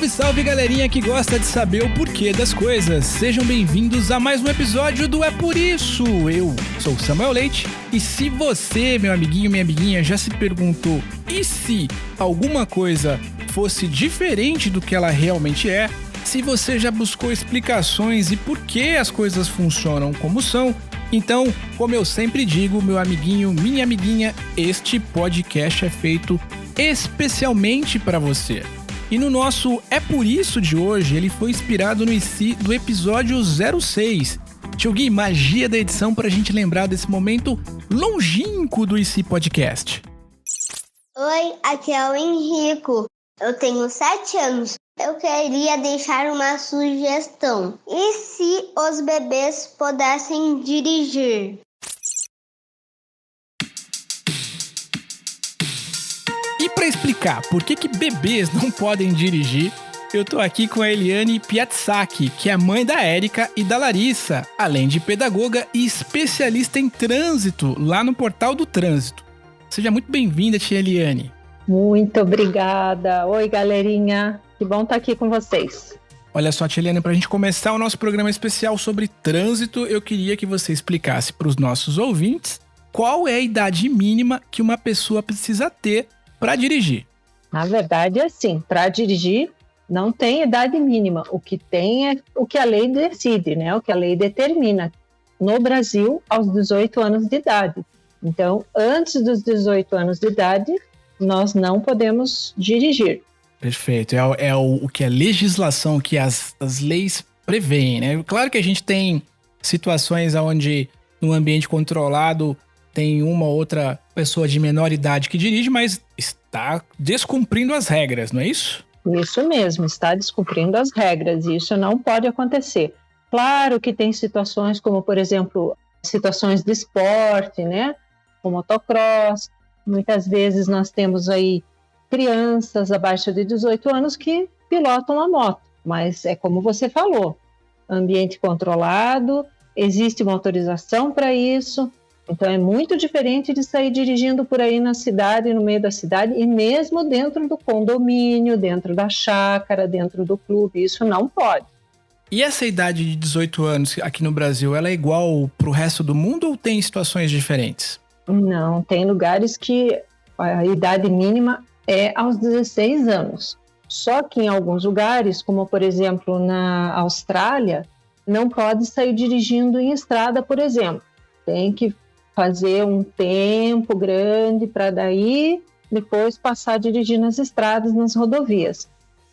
Salve, salve, galerinha que gosta de saber o porquê das coisas. Sejam bem-vindos a mais um episódio do É Por Isso. Eu sou Samuel Leite e se você, meu amiguinho, minha amiguinha, já se perguntou e se alguma coisa fosse diferente do que ela realmente é, se você já buscou explicações e por que as coisas funcionam como são, então, como eu sempre digo, meu amiguinho, minha amiguinha, este podcast é feito especialmente para você. E no nosso É Por Isso de hoje, ele foi inspirado no IC do episódio 06. Tio Gui, magia da edição pra gente lembrar desse momento longínquo do IC Podcast. Oi, aqui é o Henrico. Eu tenho 7 anos. Eu queria deixar uma sugestão. E se os bebês pudessem dirigir? E para explicar por que bebês não podem dirigir, eu tô aqui com a Eliane Piazzaki, que é mãe da Érica e da Larissa, além de pedagoga e especialista em trânsito lá no Portal do Trânsito. Seja muito bem-vinda, tia Eliane. Muito obrigada. Oi, galerinha. Que bom estar aqui com vocês. Olha só, tia Eliane, para a gente começar o nosso programa especial sobre trânsito, eu queria que você explicasse para os nossos ouvintes qual é a idade mínima que uma pessoa precisa ter para dirigir. Na verdade, é assim, para dirigir não tem idade mínima. O que tem é o que a lei decide, né? O que a lei determina. No Brasil, aos 18 anos de idade. Então, antes dos 18 anos de idade, nós não podemos dirigir. Perfeito. É o que a legislação, o que as leis prevêem, né? Claro que a gente tem situações onde, no ambiente controlado, tem uma ou outra pessoa de menor idade que dirige, mas está descumprindo as regras, não é isso? Isso mesmo, está descumprindo as regras e isso não pode acontecer. Claro que tem situações como, por exemplo, situações de esporte, né? O motocross. Muitas vezes nós temos aí crianças abaixo de 18 anos que pilotam a moto, mas é como você falou, ambiente controlado, existe uma autorização para isso. Então é muito diferente de sair dirigindo por aí na cidade, no meio da cidade, e mesmo dentro do condomínio, dentro da chácara, dentro do clube, isso não pode. E essa idade de 18 anos aqui no Brasil, ela é igual para o resto do mundo ou tem situações diferentes? Não, tem lugares que a idade mínima é aos 16 anos. Só que em alguns lugares, como por exemplo na Austrália, não pode sair dirigindo em estrada, por exemplo. Tem que fazer um tempo grande para daí depois passar a dirigir nas estradas, nas rodovias.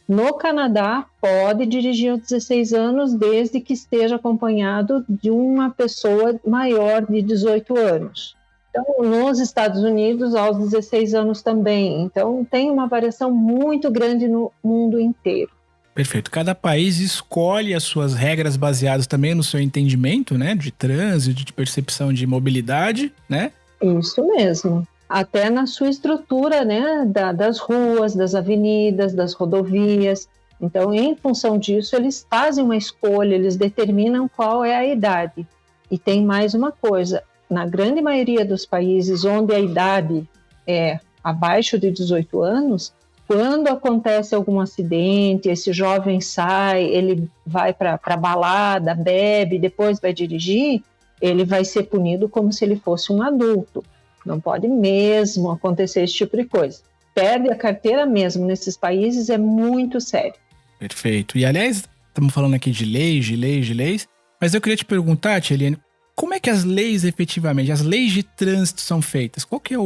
No Canadá, pode dirigir aos 16 anos desde que esteja acompanhado de uma pessoa maior de 18 anos. Então, nos Estados Unidos, aos 16 anos também. Então, tem uma variação muito grande no mundo inteiro. Perfeito. Cada país escolhe as suas regras baseadas também no seu entendimento, né? De trânsito, de percepção de mobilidade, né? Isso mesmo. Até na sua estrutura, né? Das ruas, das avenidas, das rodovias. Então, em função disso, eles fazem uma escolha, eles determinam qual é a idade. E tem mais uma coisa. Na grande maioria dos países onde a idade é abaixo de 18 anos, quando acontece algum acidente, esse jovem sai, ele vai para a balada, bebe, depois vai dirigir, ele vai ser punido como se ele fosse um adulto. Não pode mesmo acontecer esse tipo de coisa. Perde a carteira mesmo nesses países, é muito sério. Perfeito. E aliás, estamos falando aqui de leis, mas eu queria te perguntar, tia Eliane, como é que as leis efetivamente, as leis de trânsito são feitas? Qual que é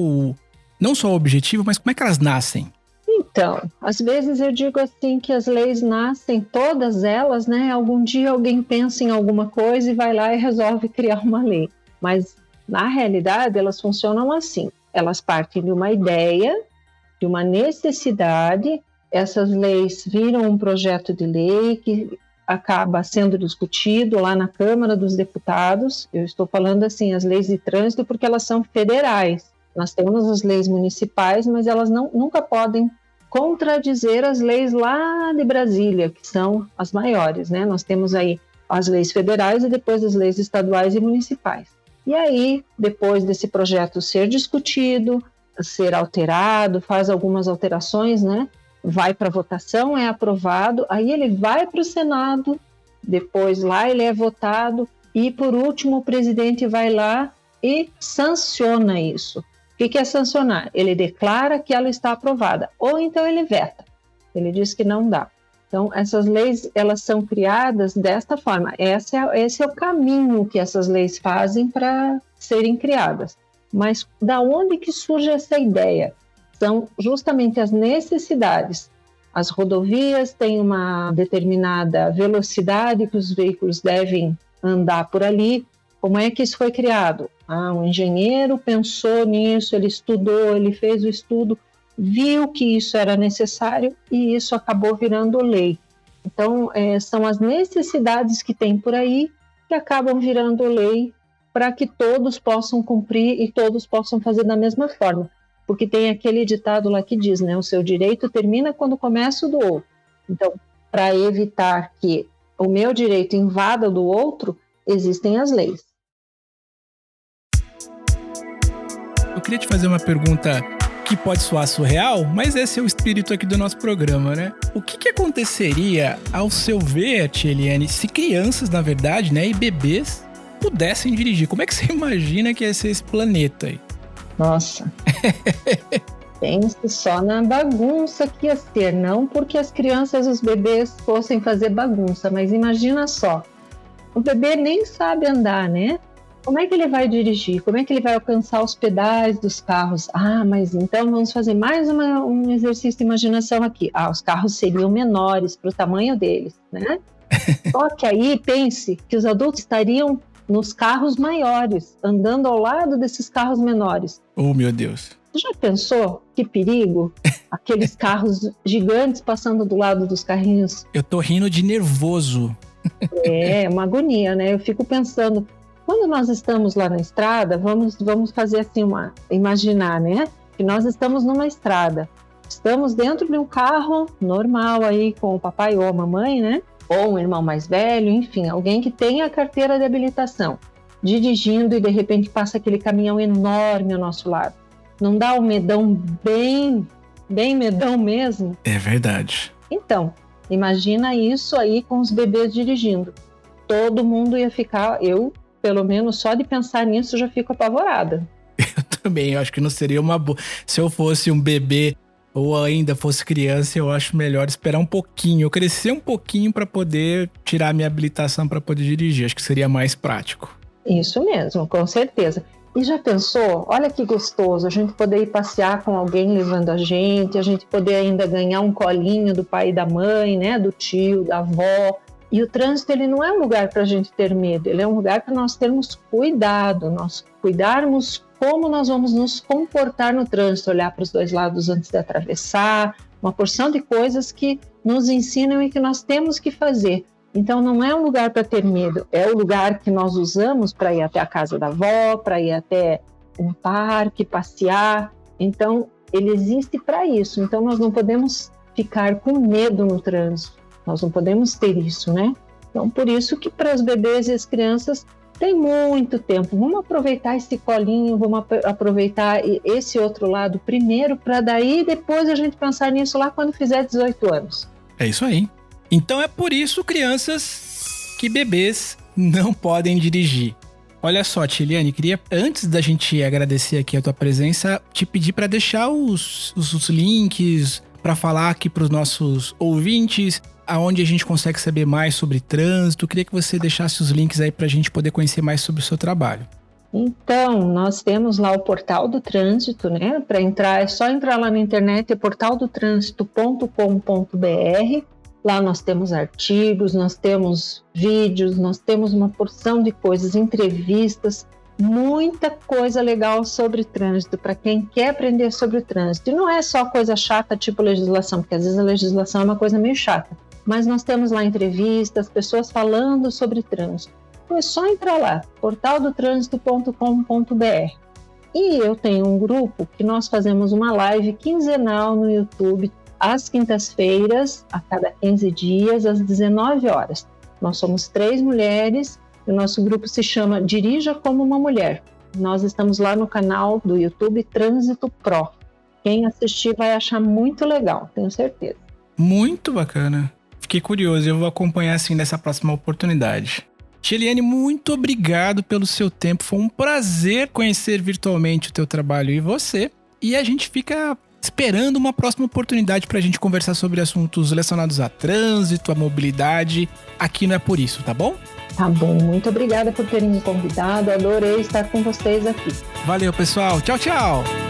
não só o objetivo, mas como é que elas nascem? Então, às vezes eu digo assim que as leis nascem, todas elas, né? Algum dia alguém pensa em alguma coisa e vai lá e resolve criar uma lei. Mas, na realidade, elas funcionam assim. Elas partem de uma ideia, de uma necessidade. Essas leis viram um projeto de lei que acaba sendo discutido lá na Câmara dos Deputados. Eu estou falando assim, as leis de trânsito, porque elas são federais. Nós temos as leis municipais, mas elas nunca podem contradizer as leis lá de Brasília, que são as maiores, né? Nós temos aí as leis federais e depois as leis estaduais e municipais. E aí, depois desse projeto ser discutido, ser alterado, faz algumas alterações, né? vai para votação, é aprovado, aí ele vai para o Senado, depois lá ele é votado e, por último, o presidente vai lá e sanciona isso. O que é sancionar? Ele declara que ela está aprovada, ou então ele veta, ele diz que não dá. Então, essas leis, elas são criadas desta forma. Esse é o caminho que essas leis fazem para serem criadas. Mas da onde que surge essa ideia? São justamente as necessidades. As rodovias têm uma determinada velocidade que os veículos devem andar por ali. Como é que isso foi criado? Um engenheiro pensou nisso, ele estudou, ele fez o estudo, viu que isso era necessário e isso acabou virando lei. Então, são as necessidades que tem por aí que acabam virando lei para que todos possam cumprir e todos possam fazer da mesma forma. Porque tem aquele ditado lá que diz, né, o seu direito termina quando começa o do outro. Então, para evitar que o meu direito invada o do outro, existem as leis. Eu queria te fazer uma pergunta que pode soar surreal, mas esse é o espírito aqui do nosso programa, né? O que aconteceria, ao seu ver, tia Eliane, se crianças, na verdade, né, e bebês pudessem dirigir? Como é que você imagina que ia ser esse planeta aí? Nossa, pense só na bagunça que ia ser, não porque as crianças e os bebês fossem fazer bagunça, mas imagina só, o bebê nem sabe andar, né? Como é que ele vai dirigir? Como é que ele vai alcançar os pedais dos carros? Mas então vamos fazer mais um exercício de imaginação aqui. Os carros seriam menores para o tamanho deles, né? Só que aí pense que os adultos estariam nos carros maiores, andando ao lado desses carros menores. Oh, meu Deus. Você já pensou? Que perigo? Aqueles carros gigantes passando do lado dos carrinhos. Eu tô rindo de nervoso. É uma agonia, né? Eu fico pensando, quando nós estamos lá na estrada, vamos fazer assim, imaginar, né? Que nós estamos numa estrada. Estamos dentro de um carro normal aí, com o papai ou a mamãe, né? Ou um irmão mais velho, enfim, alguém que tenha a carteira de habilitação, dirigindo e de repente passa aquele caminhão enorme ao nosso lado. Não dá um medão bem medão mesmo? É verdade. Então, imagina isso aí com os bebês dirigindo. Todo mundo ia ficar, eu, pelo menos, só de pensar nisso já fico apavorada. Eu também, eu acho que não seria uma boa. Se eu fosse um bebê ou ainda fosse criança, eu acho melhor esperar um pouquinho, eu crescer um pouquinho para poder tirar minha habilitação para poder dirigir. Acho que seria mais prático. Isso mesmo, com certeza. E já pensou? Olha que gostoso, a gente poder ir passear com alguém levando a gente poder ainda ganhar um colinho do pai e da mãe, né, do tio, da avó. E o trânsito, ele não é um lugar para a gente ter medo, ele é um lugar para nós termos cuidado, nós cuidarmos como nós vamos nos comportar no trânsito, olhar para os dois lados antes de atravessar, uma porção de coisas que nos ensinam e que nós temos que fazer. Então não é um lugar para ter medo, é o lugar que nós usamos para ir até a casa da avó, para ir até um parque, passear. Então ele existe para isso, então nós não podemos ficar com medo no trânsito, nós não podemos ter isso, né? Então por isso que para os bebês e as crianças tem muito tempo, vamos aproveitar esse colinho, vamos aproveitar esse outro lado primeiro, para daí depois a gente pensar nisso lá quando fizer 18 anos. É isso aí. Então é por isso, crianças, que bebês não podem dirigir. Olha só, tia Eliane, queria, antes da gente agradecer aqui a tua presença, te pedir para deixar os links, para falar aqui para os nossos ouvintes, aonde a gente consegue saber mais sobre trânsito. Queria que você deixasse os links aí para a gente poder conhecer mais sobre o seu trabalho. Então, nós temos lá o Portal do Trânsito, né? Para entrar, é só entrar lá na internet, é portaldotrânsito.com.br. Lá nós temos artigos, nós temos vídeos, nós temos uma porção de coisas, entrevistas, muita coisa legal sobre trânsito, para quem quer aprender sobre o trânsito. E não é só coisa chata, tipo legislação, porque às vezes a legislação é uma coisa meio chata. Mas nós temos lá entrevistas, pessoas falando sobre trânsito. Então é só entrar lá, portaldotrânsito.com.br. E eu tenho um grupo que nós fazemos uma live quinzenal no YouTube, às quintas-feiras, a cada 15 dias, às 19 horas. Nós somos 3 mulheres e o nosso grupo se chama Dirija Como Uma Mulher. Nós estamos lá no canal do YouTube Trânsito Pro. Quem assistir vai achar muito legal, tenho certeza. Muito bacana. Fiquei curioso, eu vou acompanhar assim nessa próxima oportunidade. Sheliane, muito obrigado pelo seu tempo. Foi um prazer conhecer virtualmente o teu trabalho e você. E a gente fica esperando uma próxima oportunidade para a gente conversar sobre assuntos relacionados a trânsito, a mobilidade. Aqui não é por isso, tá bom? Tá bom, muito obrigada por terem me convidado. Adorei estar com vocês aqui. Valeu, pessoal. Tchau, tchau.